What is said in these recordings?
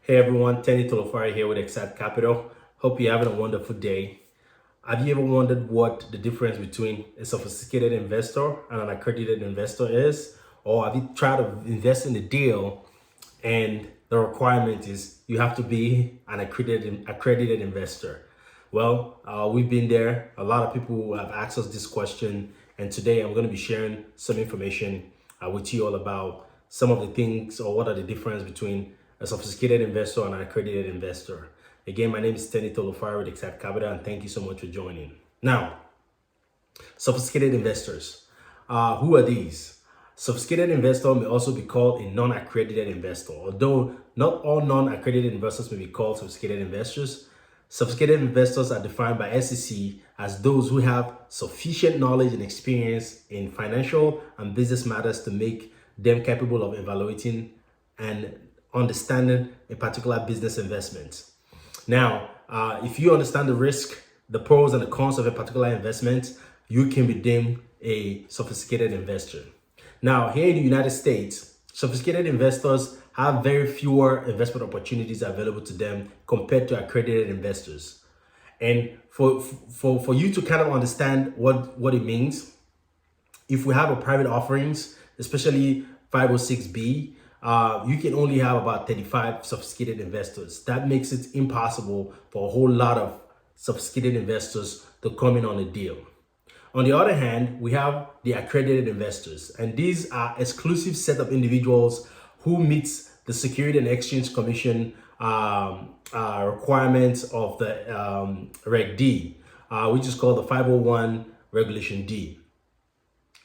Hey everyone, Tenny Tolofair here with XSITE Capital. Hope you're having a wonderful day. Have you ever wondered what the difference between a sophisticated investor and an accredited investor is? Or have you tried to invest in a deal and the requirement is you have to be an accredited investor? Well, we've been there. A lot of people have asked us this question, and today I'm going to be sharing some information with you all about some of the things or what are the difference between a sophisticated investor and an accredited investor. Again, my name is Tenny Tolofair with XSITE Capital, and thank you so much for joining. Now, sophisticated investors. Who are these? Sophisticated investor may also be called a non-accredited investor. Although not all non-accredited investors may be called sophisticated investors, sophisticated investors are defined by SEC as those who have sufficient knowledge and experience in financial and business matters to make them capable of evaluating and understanding a particular business investment. Now, if you understand the risk, the pros and the cons of a particular investment, you can be deemed a sophisticated investor. Now, here in the United States, sophisticated investors have very fewer investment opportunities available to them compared to accredited investors. And for you to kind of understand what it means, if we have a private offerings, especially 506B, you can only have about 35 sophisticated investors. That makes it impossible for a whole lot of sophisticated investors to come in on a deal. On the other hand, we have the accredited investors, and these are exclusive set of individuals who meets the Security and Exchange Commission requirements of the Reg D, which is called the 501 Regulation D.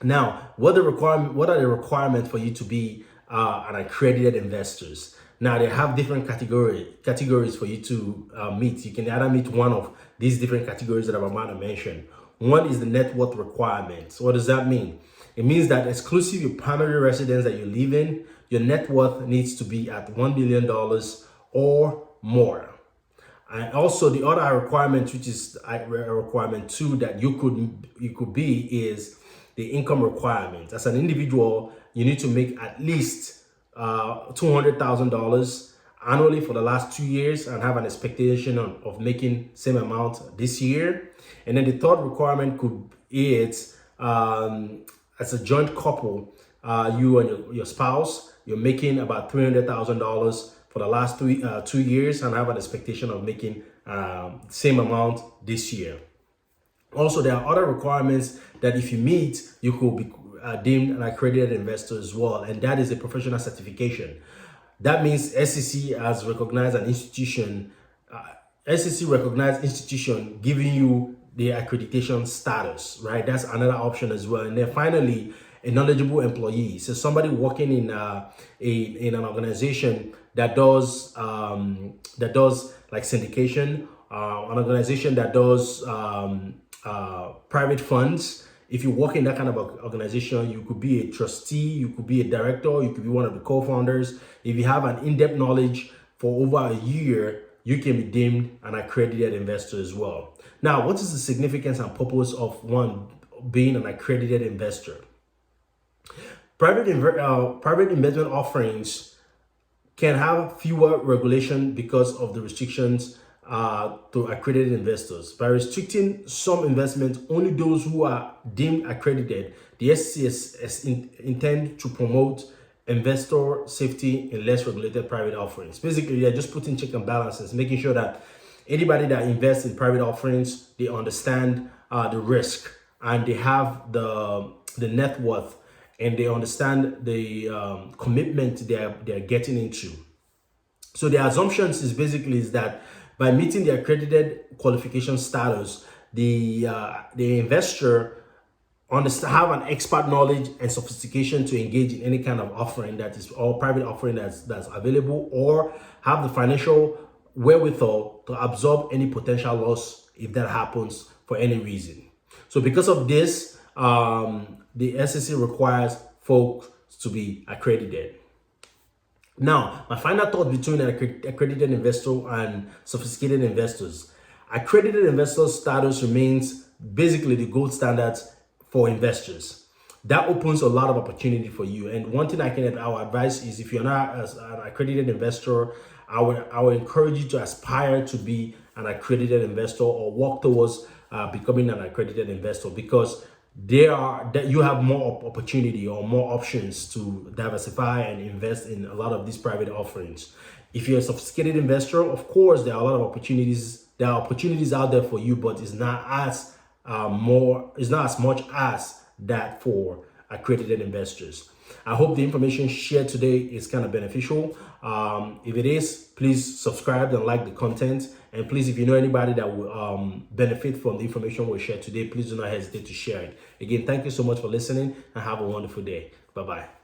Now, what are the requirements for you to be an accredited investors? Now, they have different categories for you to meet. You can either meet one of these different categories that I'm about to mention. One is the net worth requirements. What does that mean? It means that exclusive your primary residence that you live in, your net worth needs to be at $1 billion or more. And also the other requirement, which is a requirement 2 that you could be, is the income requirement. As an individual, you need to make at least $200,000 annually for the last 2 years and have an expectation of making same amount this year. And then the third requirement is as a joint couple, you and your spouse, you're making about $300,000 for the last 2 years and have an expectation of making same amount this year. Also, there are other requirements that if you meet, you could be deemed an accredited investor as well, and that is a professional certification. That means SEC has recognized an institution, SEC recognized institution giving you the accreditation status, right? That's another option as well. And then finally, a knowledgeable employee. So somebody working in an organization that does like syndication, an organization that does private funds. If you work in that kind of organization, you could be a trustee, you could be a director, you could be one of the co-founders. If you have an in-depth knowledge for over a year, you can be deemed an accredited investor as well. Now, what is the significance and purpose of one being an accredited investor? Private investment offerings can have fewer regulation because of the restrictions to accredited investors. By restricting some investments, only those who are deemed accredited, the SEC intend to promote investor safety in less regulated private offerings. Basically, they're just putting check and balances, making sure that anybody that invests in private offerings, they understand the risk and they have the net worth and they understand the commitment they're getting into. So the assumptions is that by meeting the accredited qualification status, the investor have an expert knowledge and sophistication to engage in any kind of offering that is or private offering that's available, or have the financial wherewithal to absorb any potential loss if that happens for any reason. So because of this, the SEC requires folks to be accredited. Now, my final thought between an accredited investor and sophisticated investors. Accredited investor status remains basically the gold standards for investors. that opens a lot of opportunity for you. And one thing our advice is, if you're not an accredited investor, I would encourage you to aspire to be an accredited investor or work towards becoming an accredited investor, because you have more opportunity or more options to diversify and invest in a lot of these private offerings. If you're a sophisticated investor, of course, there are a lot of opportunities. There are opportunities out there for you, but it's not as much as that for accredited investors. I hope the information shared today is kind of beneficial. If it is, please subscribe and like the content. And please, if you know anybody that will benefit from the information we shared today, please do not hesitate to share it. Again, thank you so much for listening, and have a wonderful day. Bye-bye.